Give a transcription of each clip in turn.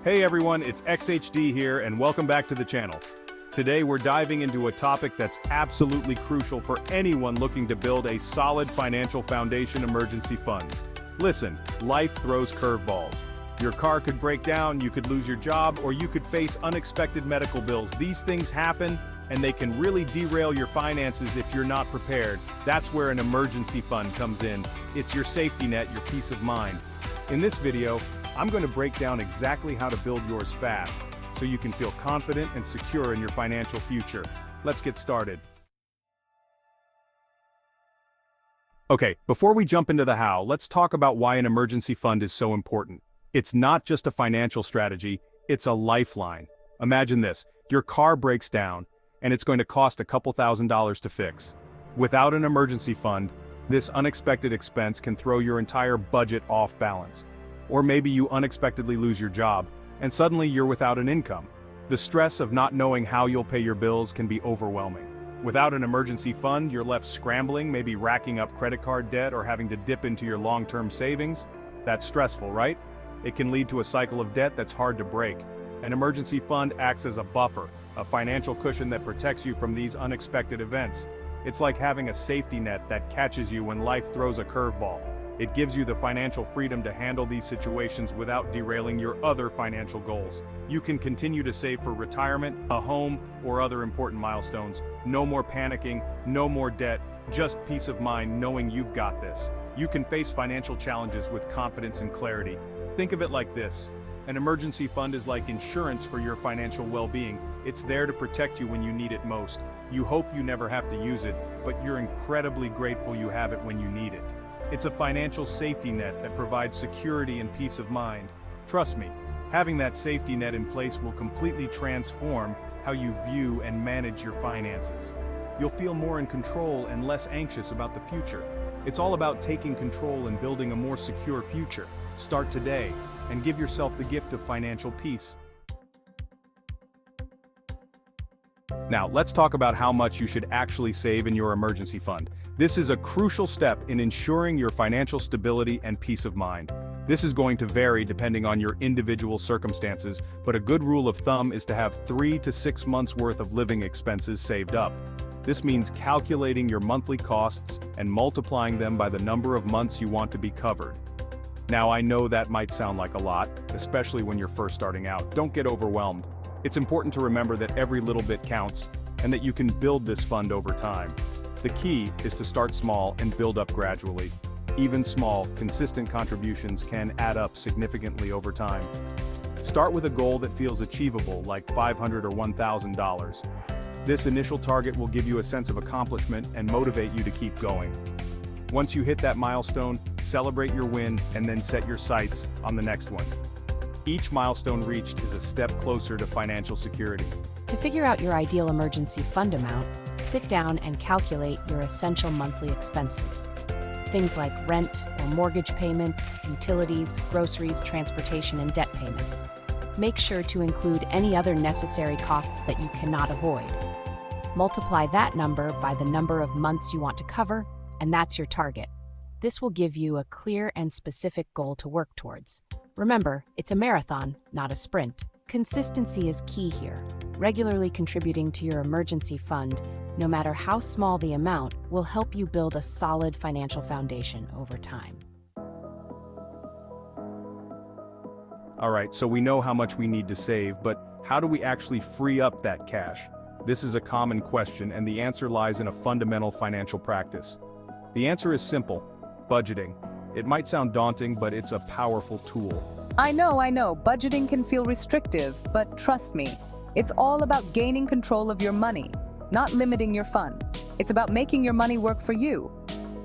Hey everyone, it's XHD here and welcome back to the channel. Today we're diving into a topic that's absolutely crucial for anyone looking to build a solid financial foundation: emergency funds. Listen, life throws curveballs. Your car could break down, you could lose your job, or you could face unexpected medical bills. These things happen, and they can really derail your finances if you're not prepared. That's where an emergency fund comes in. It's your safety net, your peace of mind. In this video, I'm going to break down exactly how to build yours fast, so you can feel confident and secure in your financial future. Let's get started. Okay, before we jump into the how, let's talk about why an emergency fund is so important. It's not just a financial strategy, it's a lifeline. Imagine this, your car breaks down, and it's going to cost a couple $1,000s to fix. Without an emergency fund, this unexpected expense can throw your entire budget off balance. Or maybe you unexpectedly lose your job, and suddenly you're without an income. The stress of not knowing how you'll pay your bills can be overwhelming. Without an emergency fund, you're left scrambling, maybe racking up credit card debt or having to dip into your long-term savings. That's stressful, right? It can lead to a cycle of debt that's hard to break. An emergency fund acts as a buffer, a financial cushion that protects you from these unexpected events. It's like having a safety net that catches you when life throws a curveball. It gives you the financial freedom to handle these situations without derailing your other financial goals. You can continue to save for retirement, a home, or other important milestones. No more panicking, no more debt, just peace of mind knowing you've got this. You can face financial challenges with confidence and clarity. Think of it like this. An emergency fund is like insurance for your financial well-being. It's there to protect you when you need it most. You hope you never have to use it, but you're incredibly grateful you have it when you need it. It's a financial safety net that provides security and peace of mind. Trust me, having that safety net in place will completely transform how you view and manage your finances. You'll feel more in control and less anxious about the future. It's all about taking control and building a more secure future. Start today and give yourself the gift of financial peace. Now, let's talk about how much you should actually save in your emergency fund. This is a crucial step in ensuring your financial stability and peace of mind. This is going to vary depending on your individual circumstances, but a good rule of thumb is to have 3 to 6 months worth of living expenses saved up. This means calculating your monthly costs and multiplying them by the number of months you want to be covered. Now, I know that might sound like a lot, especially when you're first starting out. Don't get overwhelmed. It's important to remember that every little bit counts, and that you can build this fund over time. The key is to start small and build up gradually. Even small, consistent contributions can add up significantly over time. Start with a goal that feels achievable, like $500 or $1,000. This initial target will give you a sense of accomplishment and motivate you to keep going. Once you hit that milestone, celebrate your win and then set your sights on the next one. Each milestone reached is a step closer to financial security. To figure out your ideal emergency fund amount, sit down and calculate your essential monthly expenses. Things like rent or mortgage payments, utilities, groceries, transportation, and debt payments. Make sure to include any other necessary costs that you cannot avoid. Multiply that number by the number of months you want to cover, and that's your target. This will give you a clear and specific goal to work towards. Remember, it's a marathon, not a sprint. Consistency is key here. Regularly contributing to your emergency fund, no matter how small the amount, will help you build a solid financial foundation over time. All right, so we know how much we need to save, but how do we actually free up that cash? This is a common question, and the answer lies in a fundamental financial practice. The answer is simple: budgeting. It might sound daunting, but it's a powerful tool. I know, budgeting can feel restrictive, but trust me, it's all about gaining control of your money, not limiting your fund. It's about making your money work for you.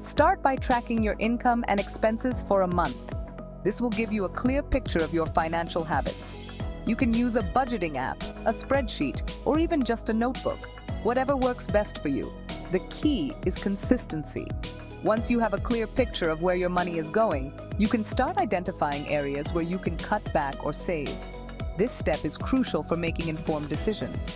Start by tracking your income and expenses for a month. This will give you a clear picture of your financial habits. You can use a budgeting app, a spreadsheet, or even just a notebook, whatever works best for you. The key is consistency. Once you have a clear picture of where your money is going, you can start identifying areas where you can cut back or save. This step is crucial for making informed decisions.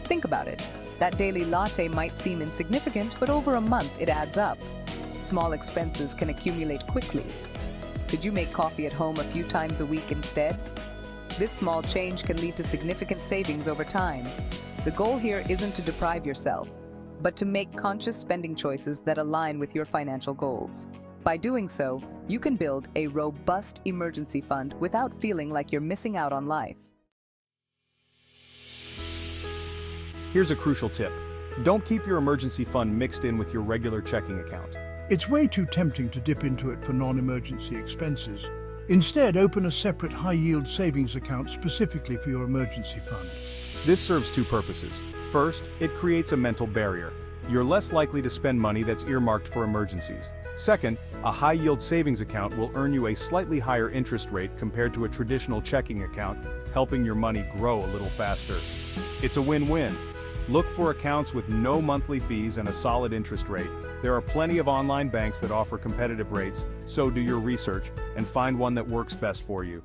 Think about it. That daily latte might seem insignificant, but over a month it adds up. Small expenses can accumulate quickly. Did you make coffee at home a few times a week instead? This small change can lead to significant savings over time. The goal here isn't to deprive yourself, but to make conscious spending choices that align with your financial goals. By doing so, you can build a robust emergency fund without feeling like you're missing out on life. Here's a crucial tip. Don't keep your emergency fund mixed in with your regular checking account. It's way too tempting to dip into it for non-emergency expenses. Instead, open a separate high-yield savings account specifically for your emergency fund. This serves two purposes. First, it creates a mental barrier. You're less likely to spend money that's earmarked for emergencies. Second, a high-yield savings account will earn you a slightly higher interest rate compared to a traditional checking account, helping your money grow a little faster. It's a win-win. Look for accounts with no monthly fees and a solid interest rate. There are plenty of online banks that offer competitive rates, so do your research and find one that works best for you.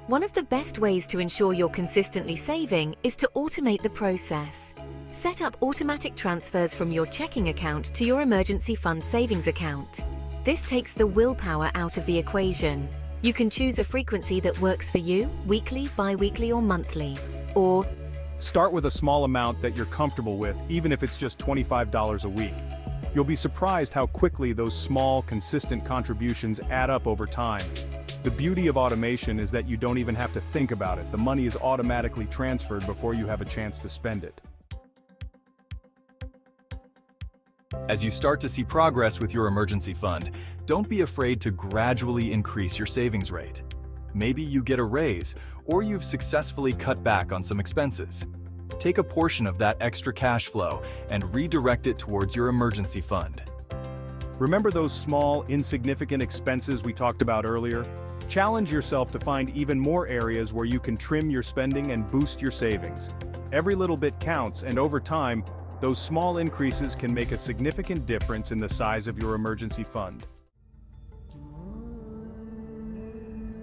One of the best ways to ensure you're consistently saving is to automate the process. Set up automatic transfers from your checking account to your emergency fund savings account. This takes the willpower out of the equation. You can choose a frequency that works for you, weekly, bi-weekly, or monthly. Or start with a small amount that you're comfortable with, even if it's just $25 a week. You'll be surprised how quickly those small, consistent contributions add up over time. The beauty of automation is that you don't even have to think about it. The money is automatically transferred before you have a chance to spend it. As you start to see progress with your emergency fund, don't be afraid to gradually increase your savings rate. Maybe you get a raise, or you've successfully cut back on some expenses. Take a portion of that extra cash flow and redirect it towards your emergency fund. Remember those small, insignificant expenses we talked about earlier? Challenge yourself to find even more areas where you can trim your spending and boost your savings. Every little bit counts, and over time, those small increases can make a significant difference in the size of your emergency fund.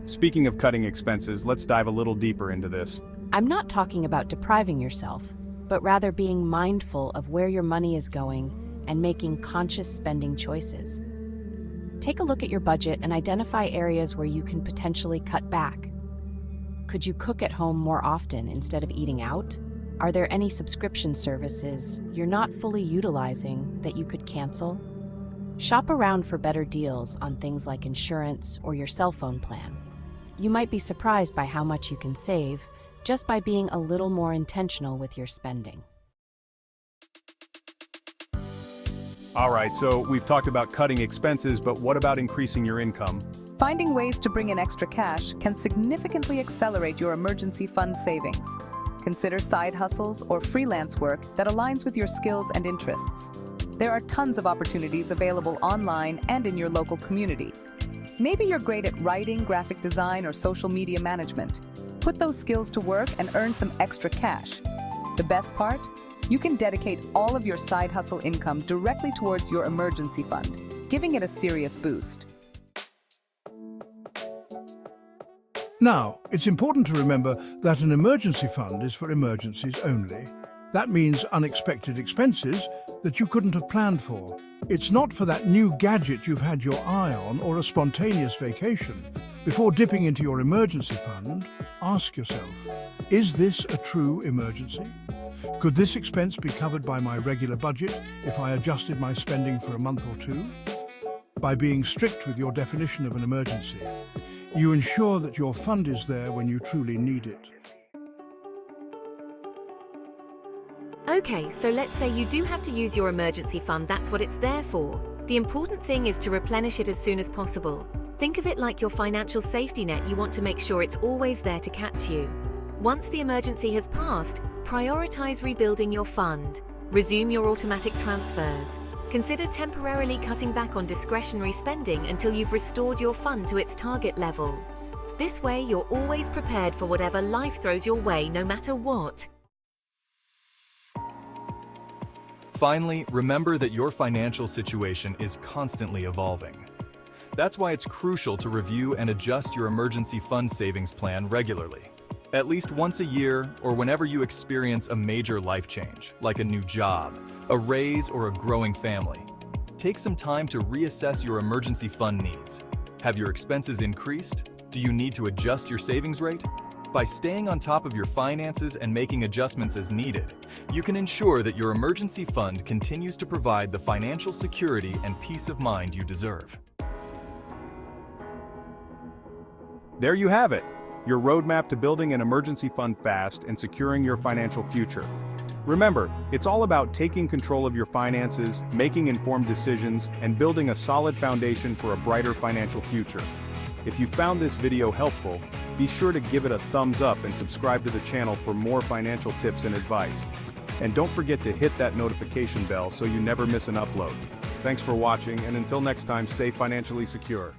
Speaking of cutting expenses, let's dive a little deeper into this. I'm not talking about depriving yourself, but rather being mindful of where your money is going and making conscious spending choices. Take a look at your budget and identify areas where you can potentially cut back. Could you cook at home more often instead of eating out? Are there any subscription services you're not fully utilizing that you could cancel? Shop around for better deals on things like insurance or your cell phone plan. You might be surprised by how much you can save just by being a little more intentional with your spending. All right, so we've talked about cutting expenses, but what about increasing your income? Finding ways to bring in extra cash can significantly accelerate your emergency fund savings. Consider side hustles or freelance work that aligns with your skills and interests. There are tons of opportunities available online and in your local community. Maybe you're great at writing, graphic design, or social media management. Put those skills to work and earn some extra cash. The best part? You can dedicate all of your side hustle income directly towards your emergency fund, giving it a serious boost. Now, it's important to remember that an emergency fund is for emergencies only. That means unexpected expenses that you couldn't have planned for. It's not for that new gadget you've had your eye on or a spontaneous vacation. Before dipping into your emergency fund, ask yourself, is this a true emergency? Could this expense be covered by my regular budget if I adjusted my spending for a month or two? By being strict with your definition of an emergency, you ensure that your fund is there when you truly need it. okay, so let's say you do have to use your emergency fund, that's what it's there for. The important thing is to replenish it as soon as possible. Think of it like your financial safety net. You want to make sure it's always there to catch you. Once the emergency has passed, prioritize rebuilding your fund. Resume your automatic transfers. Consider temporarily cutting back on discretionary spending until you've restored your fund to its target level. This way, you're always prepared for whatever life throws your way, no matter what. Finally, remember that your financial situation is constantly evolving. That's why it's crucial to review and adjust your emergency fund savings plan regularly. At least once a year, or whenever you experience a major life change, like a new job, a raise, or a growing family. Take some time to reassess your emergency fund needs. Have your expenses increased? Do you need to adjust your savings rate? By staying on top of your finances and making adjustments as needed, you can ensure that your emergency fund continues to provide the financial security and peace of mind you deserve. There you have it, your roadmap to building an emergency fund fast and securing your financial future. Remember, it's all about taking control of your finances, making informed decisions, and building a solid foundation for a brighter financial future. If you found this video helpful, be sure to give it a thumbs up and subscribe to the channel for more financial tips and advice. And don't forget to hit that notification bell so you never miss an upload. Thanks for watching, and until next time, stay financially secure.